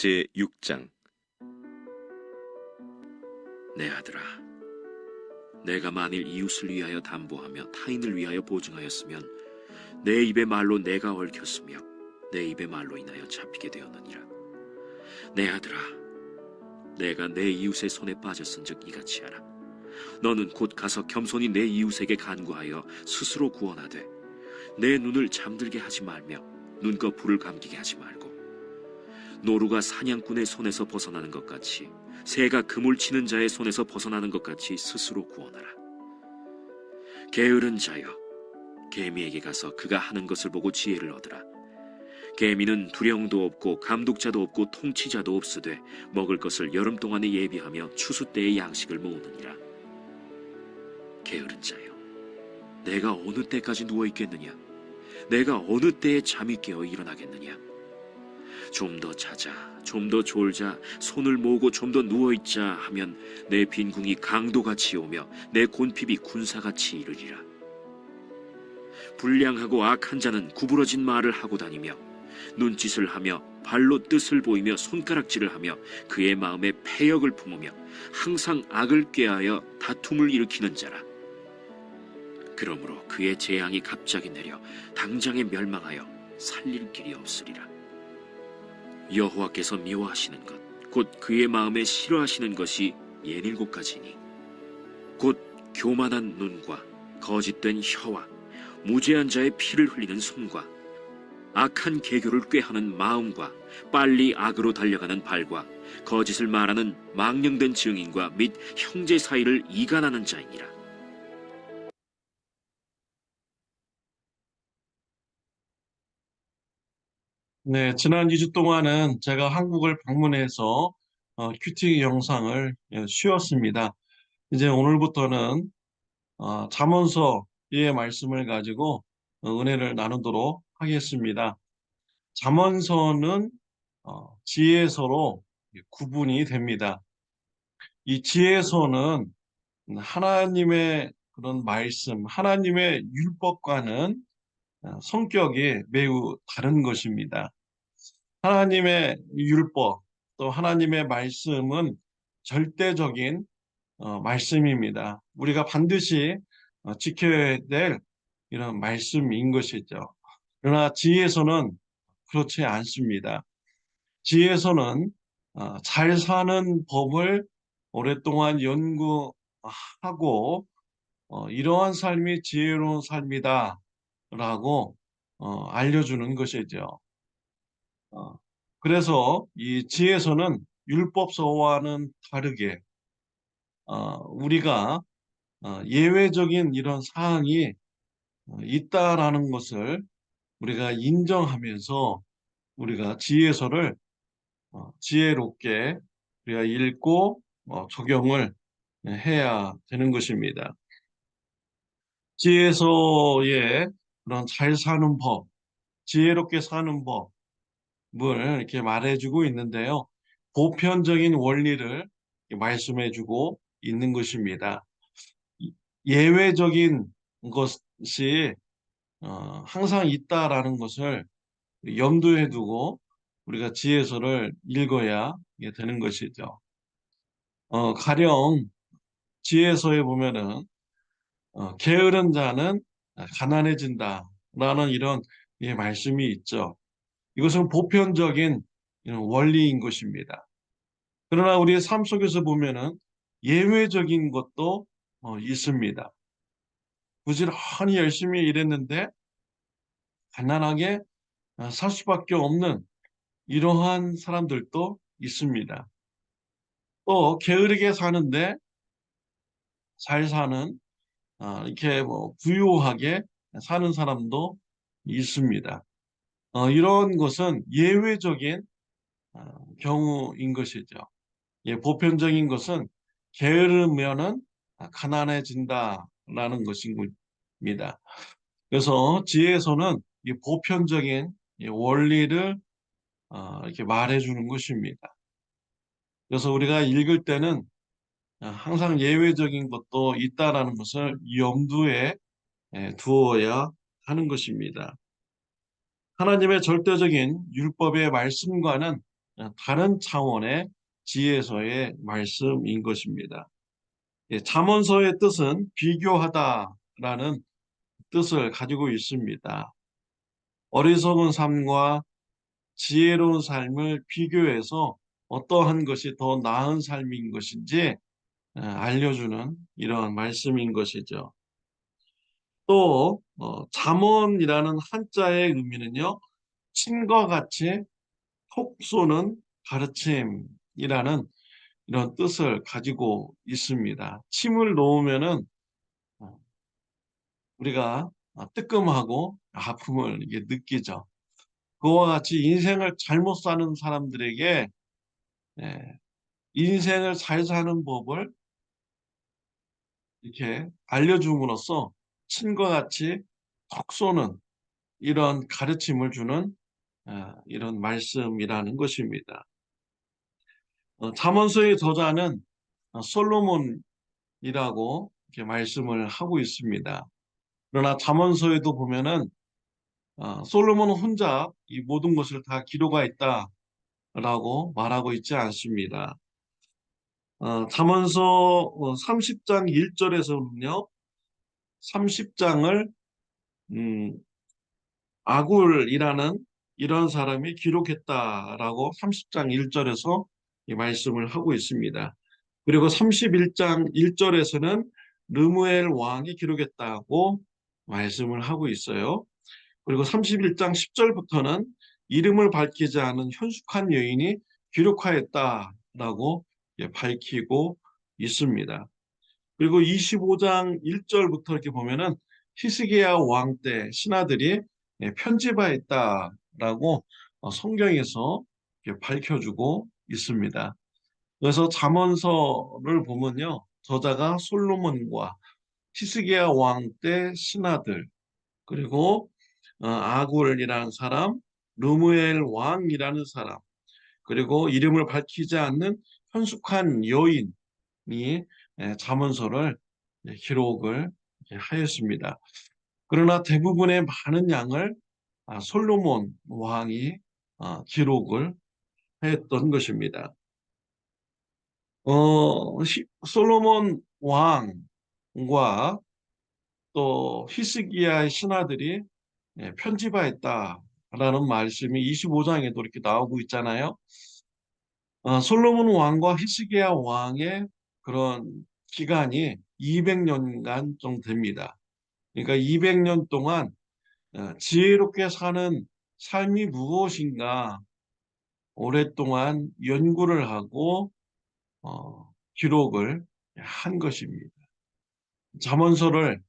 제6장. 내 아들아, 내가 만일 이웃을 위하여 담보하며 타인을 위하여 보증하였으면 내 입의 말로 내가 얽혔으며 내 입의 말로 인하여 잡히게 되었느니라. 내 아들아, 내가 내 이웃의 손에 빠졌은즉 이같이 하라. 너는 곧 가서 겸손히 내 이웃에게 간구하여 스스로 구원하되 내 눈을 잠들게 하지 말며 눈꺼풀을 감기게 하지 말고, 노루가 사냥꾼의 손에서 벗어나는 것 같이 새가 그물 치는 자의 손에서 벗어나는 것 같이 스스로 구원하라. 게으른 자여, 개미에게 가서 그가 하는 것을 보고 지혜를 얻으라. 개미는 두령도 없고 감독자도 없고 통치자도 없으되 먹을 것을 여름 동안에 예비하며 추수 때의 양식을 모으느니라. 게으른 자여, 내가 어느 때까지 누워 있겠느냐? 내가 어느 때에 잠이 깨어 일어나겠느냐? 좀 더 자자, 좀 더 졸자, 손을 모으고 좀 더 누워있자 하면 내 빈궁이 강도같이 오며 내 곤핍이 군사같이 이르리라. 불량하고 악한 자는 구부러진 말을 하고 다니며 눈짓을 하며 발로 뜻을 보이며 손가락질을 하며 그의 마음에 패역을 품으며 항상 악을 꾀하여 다툼을 일으키는 자라. 그러므로 그의 재앙이 갑자기 내려 당장에 멸망하여 살릴 길이 없으리라. 여호와께서 미워하시는 것, 곧 그의 마음에 싫어하시는 것이 67가지니 곧 교만한 눈과 거짓된 혀와 무죄한 자의 피를 흘리는 손과 악한 계교를 꾀하는 마음과 빨리 악으로 달려가는 발과 거짓을 말하는 망령된 증인과 및 형제 사이를 이간하는 자이니라. 네, 지난 2주 동안은 제가 한국을 방문해서 큐티 영상을 쉬었습니다. 이제 오늘부터는 잠언서의 말씀을 가지고 은혜를 나누도록 하겠습니다. 잠언서는 지혜서로 구분이 됩니다. 이 지혜서는 하나님의 그런 말씀, 하나님의 율법과는 성격이 매우 다른 것입니다. 하나님의 율법, 또 하나님의 말씀은 절대적인 말씀입니다. 우리가 반드시 지켜야 될 이런 말씀인 것이죠. 그러나 지혜서는 그렇지 않습니다. 지혜서는 잘 사는 법을 오랫동안 연구하고 이러한 삶이 지혜로운 삶이다 라고 알려주는 것이죠. 어, 그래서 이 지혜서는 율법서와는 다르게 우리가 예외적인 이런 사항이 있다라는 것을 우리가 인정하면서 우리가 지혜서를 지혜롭게 우리가 읽고 적용을 해야 되는 것입니다. 지혜서에 그런 잘 사는 법, 지혜롭게 사는 법을 이렇게 말해주고 있는데요. 보편적인 원리를 말씀해주고 있는 것입니다. 예외적인 것이 항상 있다라는 것을 염두에 두고 우리가 지혜서를 읽어야 되는 것이죠. 가령 지혜서에 보면은 게으른 자는 가난해진다라는 이런 말씀이 있죠. 이것은 보편적인 이런 원리인 것입니다. 그러나 우리의 삶 속에서 보면은 예외적인 것도 있습니다. 부지런히 열심히 일했는데 가난하게 살 수밖에 없는 이러한 사람들도 있습니다. 또 게으르게 사는데 잘 사는 이렇게 뭐 부유하게 사는 사람도 있습니다. 이런 것은 예외적인 경우인 것이죠. 예, 보편적인 것은 게으르면은 가난해진다라는 것입니다. 그래서 지혜에서는 이 보편적인 이 원리를 이렇게 말해주는 것입니다. 그래서 우리가 읽을 때는 항상 예외적인 것도 있다라는 것을 염두에 두어야 하는 것입니다. 하나님의 절대적인 율법의 말씀과는 다른 차원의 지혜서의 말씀인 것입니다. 예, 잠언서의 뜻은 비교하다라는 뜻을 가지고 있습니다. 어리석은 삶과 지혜로운 삶을 비교해서 어떠한 것이 더 나은 삶인 것인지 알려주는 이런 말씀인 것이죠. 또 잠언이라는 한자의 의미는요, 침과 같이 톡 쏘는 가르침이라는 이런 뜻을 가지고 있습니다. 침을 놓으면은 어, 우리가 뜨끔하고 아픔을 이게 느끼죠. 그와 같이 인생을 잘못 사는 사람들에게 예, 인생을 잘 사는 법을 이렇게 알려줌으로써 친과 같이 톡 쏘는 이런 가르침을 주는 이런 말씀이라는 것입니다. 잠언서의 저자는 솔로몬이라고 이렇게 말씀을 하고 있습니다. 그러나 잠언서에도 보면은 솔로몬 혼자 이 모든 것을 다 기록하였다라고 말하고 있지 않습니다. 잠언서 30장 1절에서는요, 30장을 아굴이라는 이런 사람이 기록했다라고 30장 1절에서 이 말씀을 하고 있습니다. 그리고 31장 1절에서는 르무엘 왕이 기록했다고 말씀을 하고 있어요. 그리고 31장 10절부터는 이름을 밝히지 않은 현숙한 여인이 기록하였다라고 밝히고 있습니다. 그리고 25장 1절부터 이렇게 보면은 히스기야 왕 때 신하들이 편집하였다라고 성경에서 이렇게 밝혀주고 있습니다. 그래서 잠언서를 보면요, 저자가 솔로몬과 히스기야 왕 때 신하들, 그리고 아굴이라는 사람, 르무엘 왕이라는 사람, 그리고 이름을 밝히지 않는 현숙한 여인이 잠언서를 기록을 하였습니다. 그러나 대부분의 많은 양을 솔로몬 왕이 기록을 했던 것입니다. 솔로몬 왕과 또 히스기야의 신하들이 편집하였다라는 말씀이 25장에도 이렇게 나오고 있잖아요. 솔로몬 왕과 히스기야 왕의 그런 기간이 200년간 정도 됩니다. 그러니까 200년 동안 지혜롭게 사는 삶이 무엇인가 오랫동안 연구를 하고 기록을 한 것입니다. 잠언서를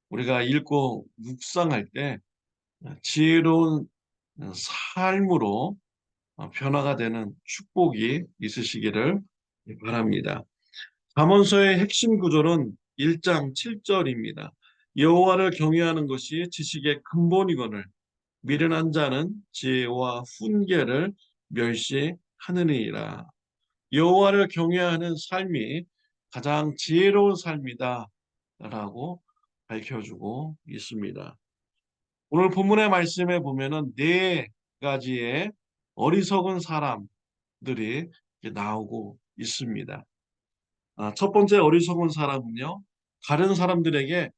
우리가 읽고 묵상할 때 지혜로운 삶으로 변화가 되는 축복이 있으시기를 바랍니다. 잠언서의 핵심 구절은 1장 7절입니다. 여호와를 경외하는 것이 지식의 근본이거늘 미련한 자는 지혜와 훈계를 멸시하느니라. 여호와를 경외하는 삶이 가장 지혜로운 삶이다라고 밝혀주고 있습니다. 오늘 본문의 말씀에 보면은 네 가지의 어리석은 사람들이 나오고 있습니다. 첫 번째 어리석은 사람은요, 다른 사람들에게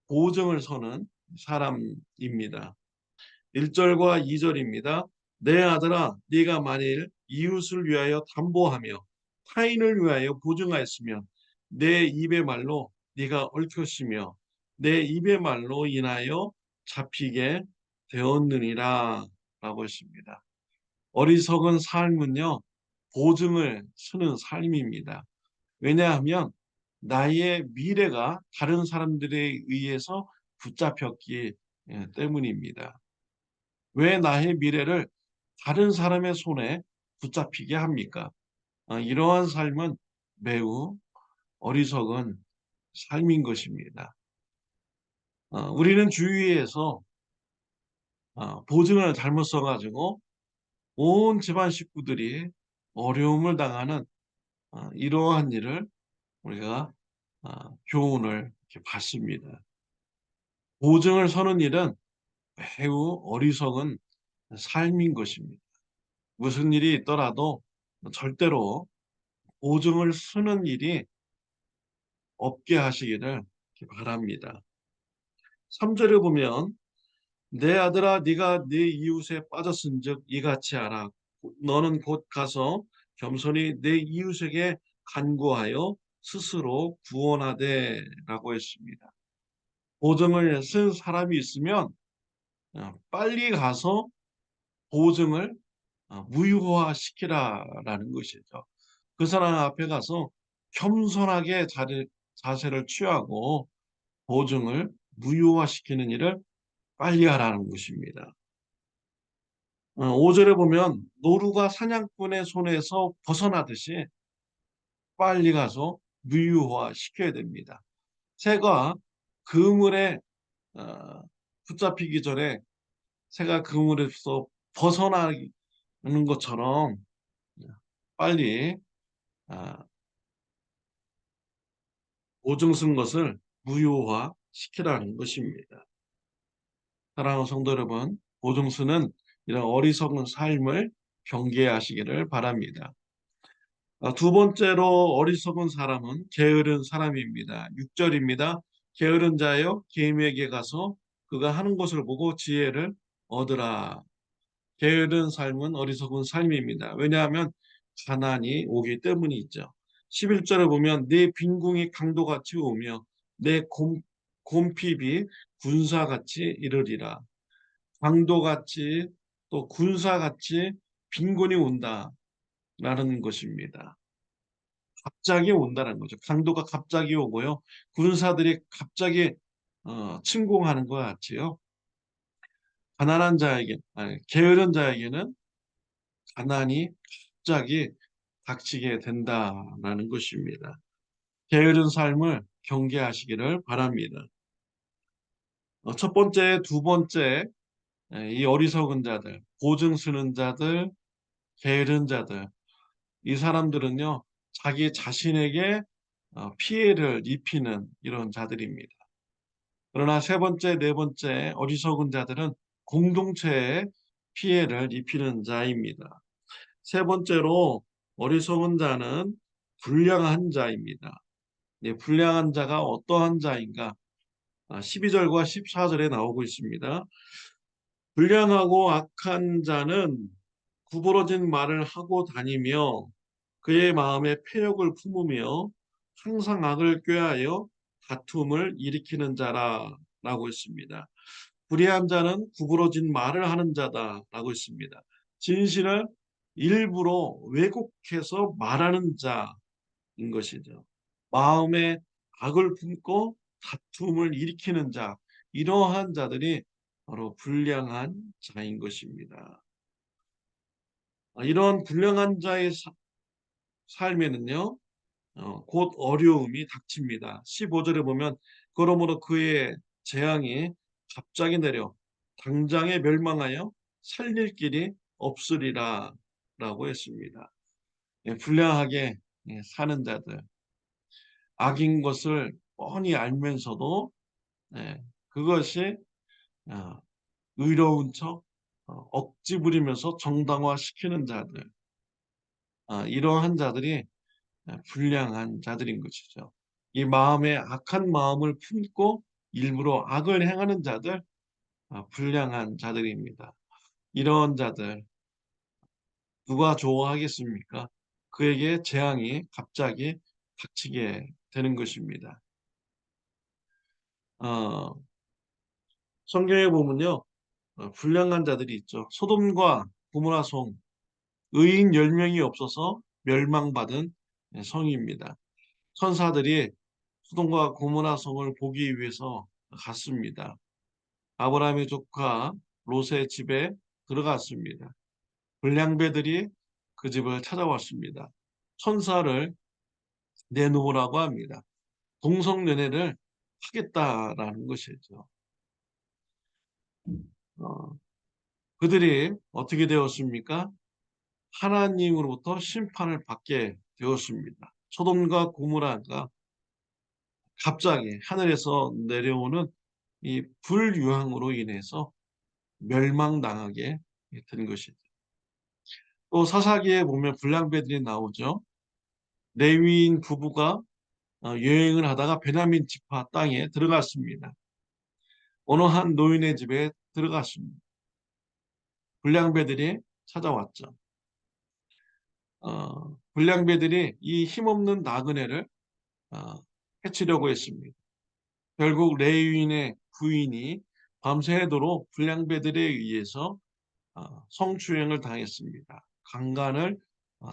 보증을 서는 사람입니다. 1절과 2절입니다. 내 아들아, 네가 만일 이웃을 위하여 담보하며 타인을 위하여 보증하였으면 내 입의 말로 네가 얽혔으며 내 입의 말로 인하여 잡히게 되었느니라 라고 했습니다. 어리석은 삶은요, 보증을 서는 삶입니다. 왜냐하면 나의 미래가 다른 사람들에 의해서 붙잡혔기 때문입니다. 왜 나의 미래를 다른 사람의 손에 붙잡히게 합니까? 이러한 삶은 매우 어리석은 삶인 것입니다. 우리는 주위에서 보증을 잘못 써가지고 온 집안 식구들이 어려움을 당하는 이러한 일을 우리가 교훈을 이렇게 받습니다. 보증을 서는 일은 매우 어리석은 삶인 것입니다. 무슨 일이 있더라도 절대로 보증을 쓰는 일이 없게 하시기를 바랍니다. 3절에 보면 내 아들아 네가 네 이웃에 빠졌은즉 이같이 하라. 너는 곧 가서 겸손히 내 이웃에게 간구하여 스스로 구원하되라고 했습니다. 보증을 쓴 사람이 있으면 빨리 가서 보증을 무효화시키라라는 것이죠. 그 사람 앞에 가서 겸손하게 자세를 취하고 보증을 무효화시키는 일을 빨리 하라는 것입니다. 5절에 보면 노루가 사냥꾼의 손에서 벗어나듯이 빨리 가서 무효화시켜야 됩니다. 새가 그물에 어, 붙잡히기 전에 새가 그물에서 벗어나는 것처럼 빨리 아, 보증 쓴 것을 무효화시키라는 것입니다. 사랑하는 성도 여러분, 보증 쓰는 이런 어리석은 삶을 경계하시기를 바랍니다. 두 번째로 어리석은 사람은 게으른 사람입니다. 6절입니다. 게으른 자여 계임에게 가서 그가 하는 것을 보고 지혜를 얻으라. 게으른 삶은 어리석은 삶입니다. 왜냐하면 가난이 오기 때문이죠. 11절에 보면 내 빈궁이 강도같이 오며 내 곰핍이 군사같이 이르리라. 강도같이 또 군사같이 빈곤이 온다라는 것입니다. 갑자기 온다는 거죠. 강도가 갑자기 오고요. 군사들이 갑자기 침공하는 것 같지요. 가난한 자에게, 아니, 게으른 자에게는 가난이 갑자기 닥치게 된다라는 것입니다. 게으른 삶을 경계하시기를 바랍니다. 첫 번째, 두 번째, 이 어리석은 자들, 보증 쓰는 자들, 게으른 자들, 이 사람들은요, 자기 자신에게 피해를 입히는 이런 자들입니다. 그러나 세 번째, 네 번째 어리석은 자들은 공동체에 피해를 입히는 자입니다. 세 번째로 어리석은 자는 불량한 자입니다. 네, 불량한 자가 어떠한 자인가? 12절과 14절에 나오고 있습니다. 불량하고 악한 자는 구부러진 말을 하고 다니며 그의 마음에 패역을 품으며 항상 악을 꾀하여 다툼을 일으키는 자라라고 했습니다. 불의한 자는 구부러진 말을 하는 자다라고 했습니다. 진실을 일부러 왜곡해서 말하는 자인 것이죠. 마음에 악을 품고 다툼을 일으키는 자, 이러한 자들이 바로 불량한 자인 것입니다. 이런 불량한 자의 삶에는요, 곧 어려움이 닥칩니다. 15절에 보면 그러므로 그의 재앙이 갑자기 내려 당장에 멸망하여 살릴 길이 없으리라 라고 했습니다. 불량하게 사는 자들, 악인 것을 뻔히 알면서도 그것이 어, 의로운 척 억지 부리면서 정당화시키는 자들, 이러한 자들이 불량한 자들인 것이죠. 이 마음에 악한 마음을 품고 일부러 악을 행하는 자들, 불량한 자들입니다. 이런 자들 누가 좋아하겠습니까? 그에게 재앙이 갑자기 닥치게 되는 것입니다. 어, 성경에 보면요, 불량한 자들이 있죠. 소돔과 고모라 성, 의인 10명이 없어서 멸망받은 성입니다. 천사들이 소돔과 고모라 성을 보기 위해서 갔습니다. 아브라함의 조카 롯의 집에 들어갔습니다. 불량배들이 그 집을 찾아왔습니다. 천사를 내놓으라고 합니다. 동성연애를 하겠다라는 것이죠. 어, 그들이 어떻게 되었습니까? 하나님으로부터 심판을 받게 되었습니다. 소돔과 고모라가 갑자기 하늘에서 내려오는 이 불유황으로 인해서 멸망당하게 된 것이죠. 또 사사기에 보면 불량배들이 나오죠. 레위인 부부가 여행을 하다가 베냐민 지파 땅에 들어갔습니다. 어느 한 노인의 집에 들어갔습니다. 불량배들이 찾아왔죠. 불량배들이 이 힘없는 나그네를 어, 해치려고 했습니다. 결국 레위인의 부인이 밤새도록 불량배들에 의해서 성추행을 당했습니다. 강간을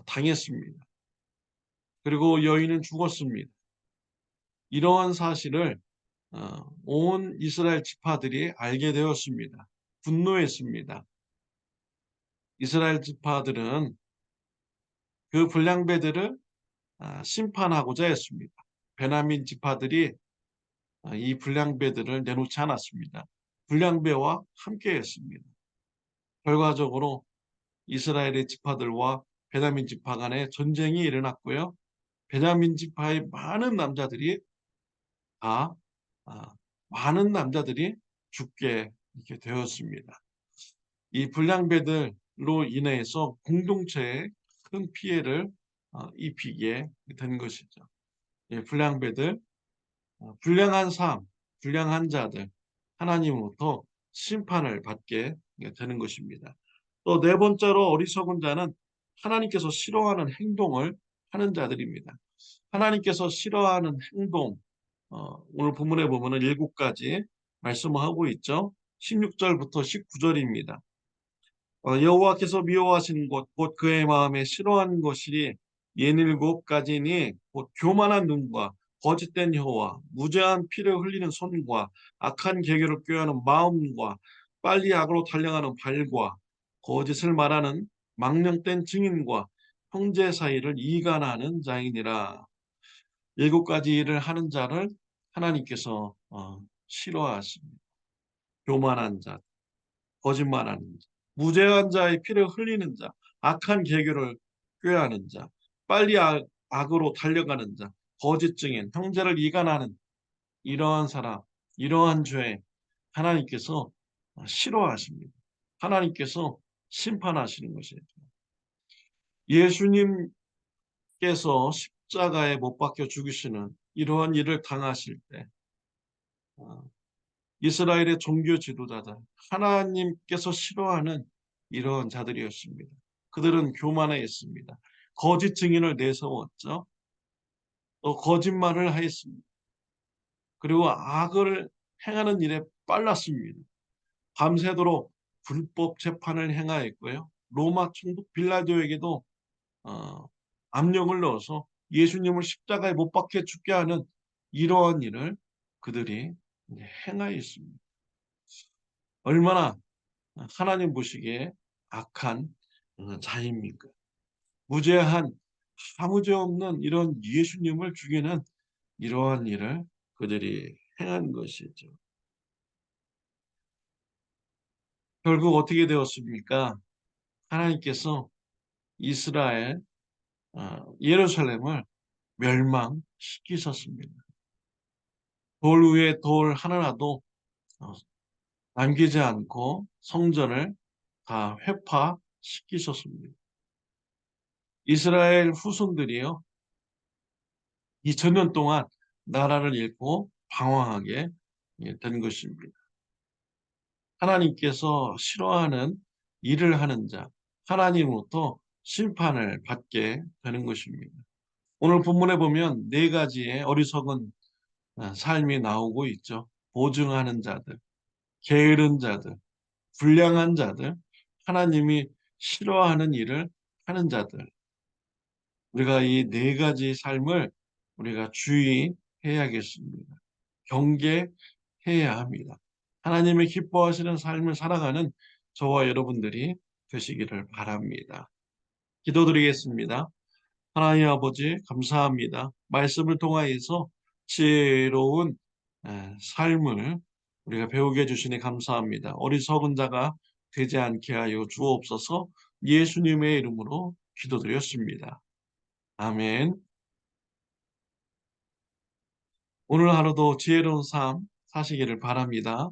당했습니다. 그리고 여인은 죽었습니다. 이러한 사실을 온 이스라엘 지파들이 알게 되었습니다. 분노했습니다. 이스라엘 지파들은 그 불량배들을 심판하고자 했습니다. 베냐민 지파들이 이 불량배들을 내놓지 않았습니다. 불량배와 함께했습니다. 결과적으로 이스라엘의 지파들과 베냐민 지파 간에 전쟁이 일어났고요. 베냐민 지파의 다 많은 남자들이 죽게 이렇게 되었습니다. 이 불량배들로 인해서 공동체에 큰 피해를 입히게 된 것이죠. 불량배들, 불량한 삶, 불량한 자들, 하나님으로부터 심판을 받게 되는 것입니다. 또 네 번째로 어리석은 자는 하나님께서 싫어하는 행동을 하는 자들입니다. 하나님께서 싫어하는 행동, 오늘 본문에 보면은 7가지 말씀하고 있죠. 16절부터 19절입니다. 여호와께서 미워하시는 것, 곧 그의 마음에 싫어하는 것이 67가지니 곧 교만한 눈과 거짓된 혀와 무죄한 피를 흘리는 손과 악한 계교를 꾀하는 마음과 빨리 악으로 달려가는 발과 거짓을 말하는 망령된 증인과 형제 사이를 이간하는 자이니라. 7가지 일을 하는 자를 하나님께서 싫어하십니다. 교만한 자, 거짓말하는 자, 무죄한 자의 피를 흘리는 자, 악한 계교를 꾀하는 자, 빨리 악으로 달려가는 자, 거짓 증인, 형제를 이간하는 이러한 사람, 이러한 죄 하나님께서 싫어하십니다. 하나님께서 심판하시는 것이죠. 예수님께서 십자가에 못 박혀 죽으시는 이러한 일을 당하실 때 어, 이스라엘의 종교 지도자들, 하나님께서 싫어하는 이런 자들이었습니다. 그들은 교만했습니다. 거짓 증인을 내세웠죠. 또 거짓말을 하였습니다. 그리고 악을 행하는 일에 빨랐습니다. 밤새도록 불법 재판을 행하였고요. 로마 총독 빌라도에게도 어, 압력을 넣어서 예수님을 십자가에 못 박혀 죽게 하는 이러한 일을 그들이 행하였습니다. 얼마나 하나님 보시기에 악한 자입니까? 무죄한 아무 죄 없는 이런 예수님을 죽이는 이러한 일을 그들이 행한 것이죠. 결국 어떻게 되었습니까? 하나님께서 이스라엘, 예루살렘을 멸망시키셨습니다. 돌 위에 돌 하나라도 어, 남기지 않고 성전을 다 회파시키셨습니다. 이스라엘 후손들이요, 2000년 동안 나라를 잃고 방황하게 된 것입니다. 하나님께서 싫어하는 일을 하는 자, 하나님으로부터 심판을 받게 되는 것입니다. 오늘 본문에 보면 4가지의 어리석은 삶이 나오고 있죠. 보증하는 자들, 게으른 자들, 불량한 자들, 하나님이 싫어하는 일을 하는 자들. 우리가 이 4가지 삶을 우리가 주의해야겠습니다. 경계해야 합니다. 하나님의 기뻐하시는 삶을 살아가는 저와 여러분들이 되시기를 바랍니다. 기도드리겠습니다. 하나님 아버지 감사합니다. 말씀을 통하여서 지혜로운 삶을 우리가 배우게 해주시니 감사합니다. 어리석은 자가 되지 않게 하여 주옵소서. 예수님의 이름으로 기도드렸습니다. 아멘. 오늘 하루도 지혜로운 삶 사시기를 바랍니다.